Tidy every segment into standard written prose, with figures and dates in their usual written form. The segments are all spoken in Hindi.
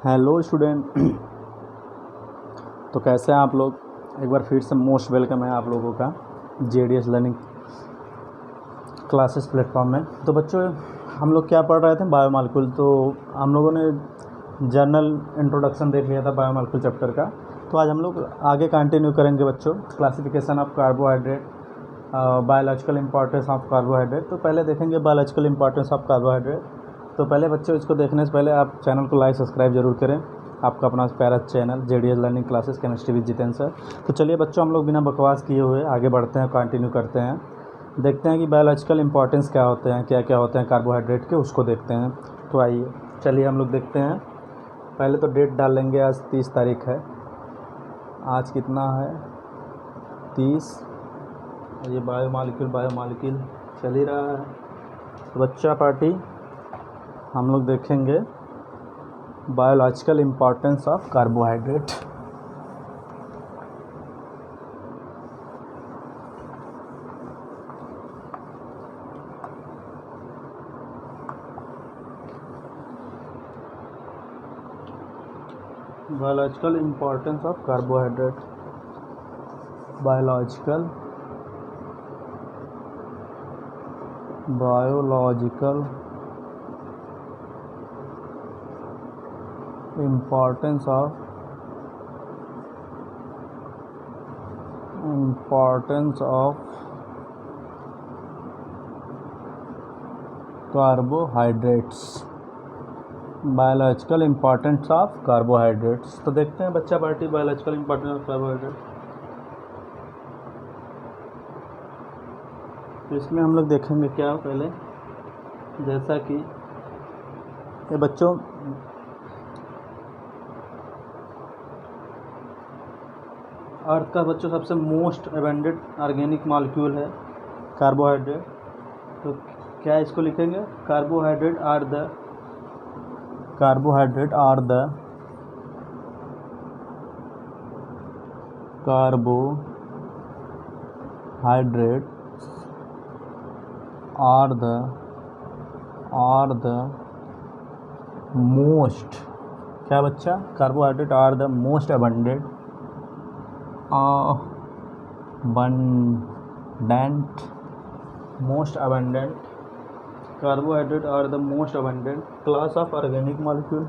Hello student. तो कैसे हैं आप लोग? एक बार फिर से मोस्ट वेलकम है आप लोगों का JDS लर्निंग क्लासेस प्लेटफॉर्म में। तो बच्चों, हम लोग क्या पढ़ रहे थे? बायोमॉलिक्यूल। तो हम लोगों ने जर्नल इंट्रोडक्शन देख लिया था बायोमॉलिक्यूल चैप्टर का। तो आज हम लोग आगे कंटिन्यू करेंगे बच्चों। Classification of carbohydrate, biological importance of carbohydrate. तो पहले देखेंगे बायोलॉजिकल इंपॉर्टेंस ऑफ कार्बोहाइड्रेट। तो पहले बच्चों, इसको देखने से पहले आप चैनल को लाइक सब्सक्राइब जरूर करें। आपका अपना प्यारा channel JDS learning classes chemistry with Jitendra sir. तो चलिए बच्चों, हम लोग बिना बकवास किए हुए आगे बढ़ते हैं, कंटिन्यू करते हैं। देखते हैं कि बायोलॉजिकल इंपॉर्टेंस क्या होते हैं, क्या क्या होते हैं कार्बोहाइड्रेट के, उसको देखते हैं। तो आइए चलिए हम लोग देखते हैं। पहले तो डेट डाल लेंगे। आज 30 तारीख है। आज कितना है? 30। ये बायोमॉलिक्यूल चल ही रहा है। तो बच्चा पार्टी हम लोग देखेंगे biological importance of carbohydrate. Biological importance of carbohydrate. Biological importance of carbohydrates। Biological importance of carbohydrates. तो देखते हैं बच्चा party biological importance of carbohydrate. तो इसमें हम लोग देखेंगे क्या पहले, जैसा कि ये बच्चों अर्थ का बच्चों सबसे मोस्ट एबंडेंट ऑर्गेनिक मॉलिक्यूल है कार्बोहाइड्रेट। तो क्या इसको लिखेंगे? Carbohydrate are the carbohydrate are the most, क्या बच्चा? Carbohydrate are the most abundant carbohydrate are the most abundant class of organic molecule,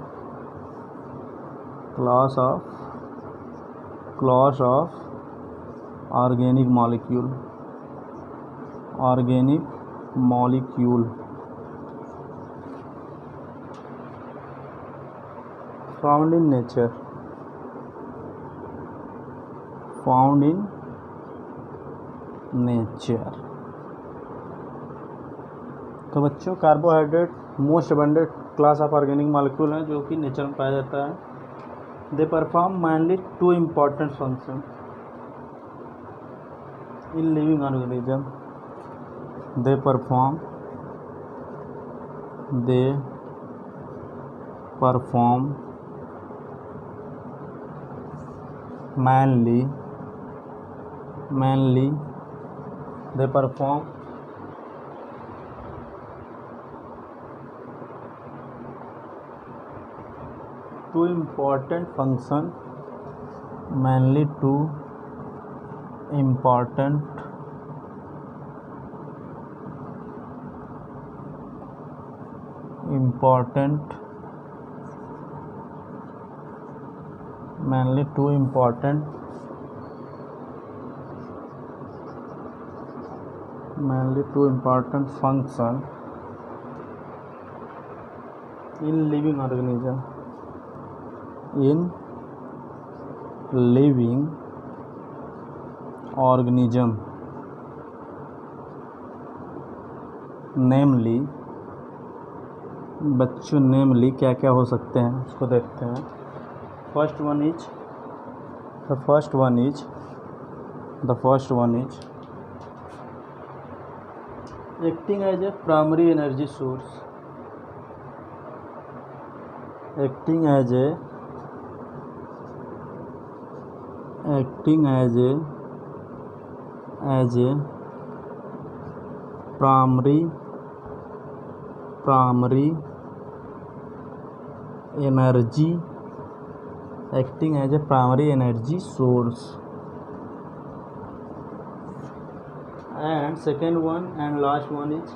class of organic molecule found in nature, तो बच्चों carbohydrate most abundant class of organic molecule है जो कि नेचर में पाया जाता है। दे perform mainly 2 important function in living organism. They perform mainly 2 important function, mainly 2 important function in living organism, नेमली बच्चों, नेमली क्या क्या हो सकते हैं उसको देखते हैं। First one is acting as a primary energy source, acting as a primary primary energy, acting as a primary energy source. And second one and last one is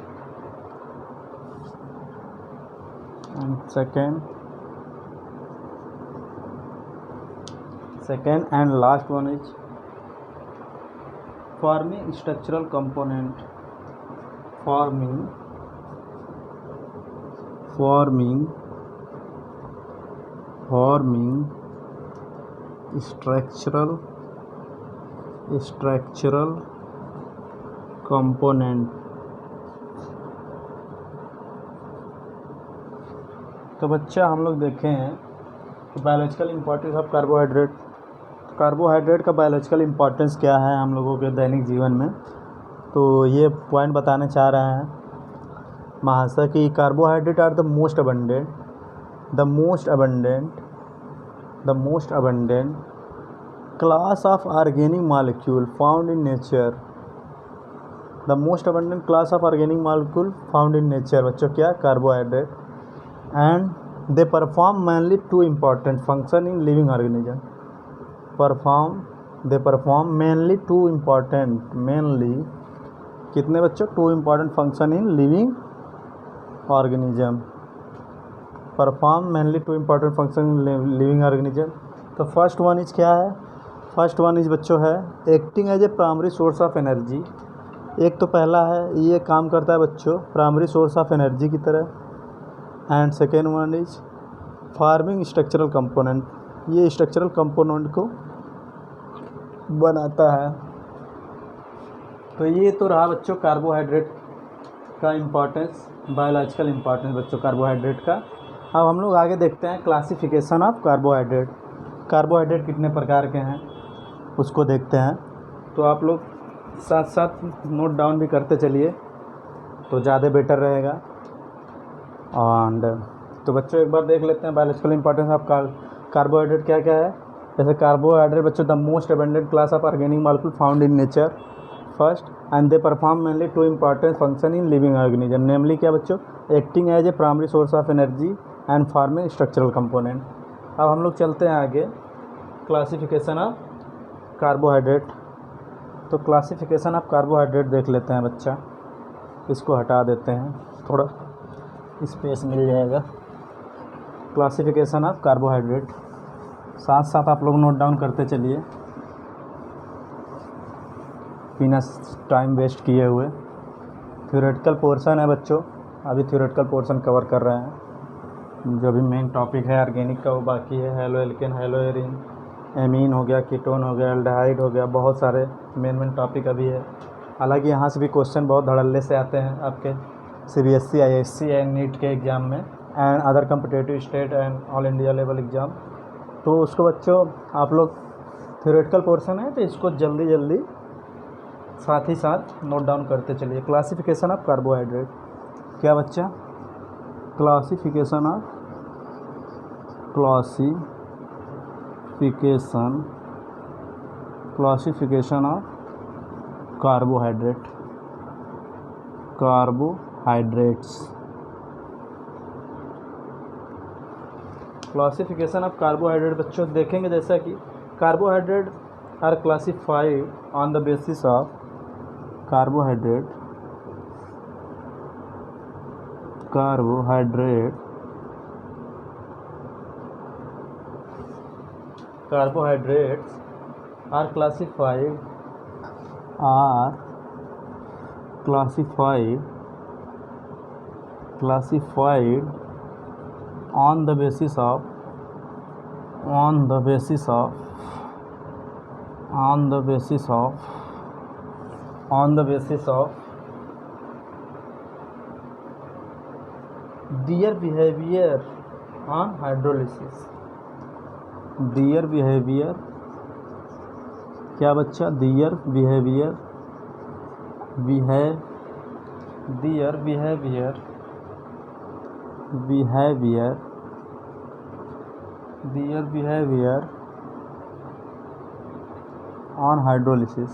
second and last one is forming structural component, forming structural component. तो बच्चा हम लोग देखे हैं कि biological importance of carbohydrate. Carbohydrate का बायोलॉजिकल इम्पोर्टेंस क्या है हम लोगों के दैनिक जीवन में, तो ये पॉइंट बताने चाह रहे हैं महाशय कि carbohydrate are the most abundant class of organic molecule found in nature. The most abundant class of organic molecule found in nature बच्चों क्या, carbohydrate. and they perform mainly two important function in living organism. They perform mainly कितने बच्चों, two important function in living organism. Perform mainly two important function living organism. तो फर्स्ट वन इज क्या है, फर्स्ट वन इज बच्चों है acting as a primary source of energy. एक तो पहला है ये काम करता है बच्चों प्राइमरी सोर्स ऑफ एनर्जी की तरह। And second one is farming structural component, ये स्ट्रक्चरल कंपोनेंट को बनाता है। तो ये तो रहा बच्चों कार्बोहाइड्रेट का इम्पोर्टेंस, बायोलॉजिकल इम्पोर्टेंस बच्चों कार्बोहाइड्रेट का। अब हम लोग आगे देखते हैं क्लासिफिकेशन ऑफ कार्बोहाइड्रेट। कार्बोहाइड्रेट कितने प्रकार के हैं उसको देखते हैं। तो आप लोग साथ साथ नोट डाउन भी करते चलिए तो ज़्यादा बेटर रहेगा। एंड तो बच्चों एक बार देख लेते हैं बायोलॉजिकल इंपॉर्टेंस ऑफ कार्बोहाइड्रेट क्या क्या है। जैसे कार्बोहाइड्रेट बच्चों the most abundant class of organic molecule found in nature first, and they perform mainly two important function in living organism, namely क्या बच्चों, acting as a primary source of energy and forming structural component. अब हम लोग चलते हैं आगे क्लासिफिकेशन ऑफ कार्बोहाइड्रेट। तो क्लासिफिकेशन ऑफ कार्बोहाइड्रेट देख लेते हैं बच्चा, इसको हटा देते हैं, थोड़ा स्पेस मिल जाएगा। क्लासिफिकेशन ऑफ कार्बोहाइड्रेट साथ साथ आप लोग नोट डाउन करते चलिए बिना टाइम वेस्ट किए हुए। थ्योरेटिकल पोर्शन है बच्चों, अभी थ्योरेटिकल पोर्शन कवर कर रहे हैं। जो भी मेन टॉपिक है ऑर्गेनिक का वो बाकी है। Halo alkane, hello Erin, amine हो गया, कीटोन हो गया, एल्डिहाइड हो गया, बहुत सारे मेन टॉपिक अभी है। हालांकि यहाँ से भी क्वेश्चन बहुत धड़ल्ले से आते हैं आपके CBSE, ISC एंड नीट के एग्ज़ाम में and other competitive state and all India level exam. तो उसको बच्चों आप लोग थ्योरेटिकल पोर्शन है तो इसको जल्दी साथ ही साथ नोट डाउन करते चलिए। क्लासिफिकेशन ऑफ कार्बोहाइड्रेट क्या बच्चा, classification of carbohydrates. Classification of carbohydrate बच्चों देखेंगे जैसा कि carbohydrate are classified on the basis of carbohydrates are classified on the basis of their behavior on hydrolysis। क्या बच्चा, their behavior on hydrolysis,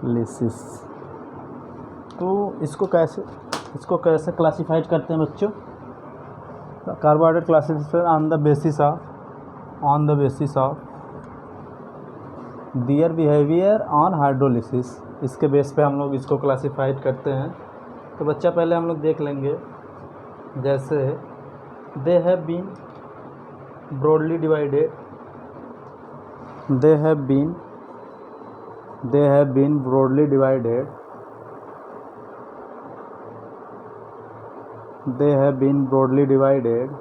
lysis. तो इसको कैसे क्लासिफाइड करते हैं बच्चों? Carbohydrate classification on the basis of their behaviour on hydrolysis. इसके बेस पे हम लोग इसको क्लासिफाइड करते हैं। तो बच्चा पहले हम लोग देख लेंगे, जैसे they have been broadly divided, they have been broadly divided, they have been broadly divided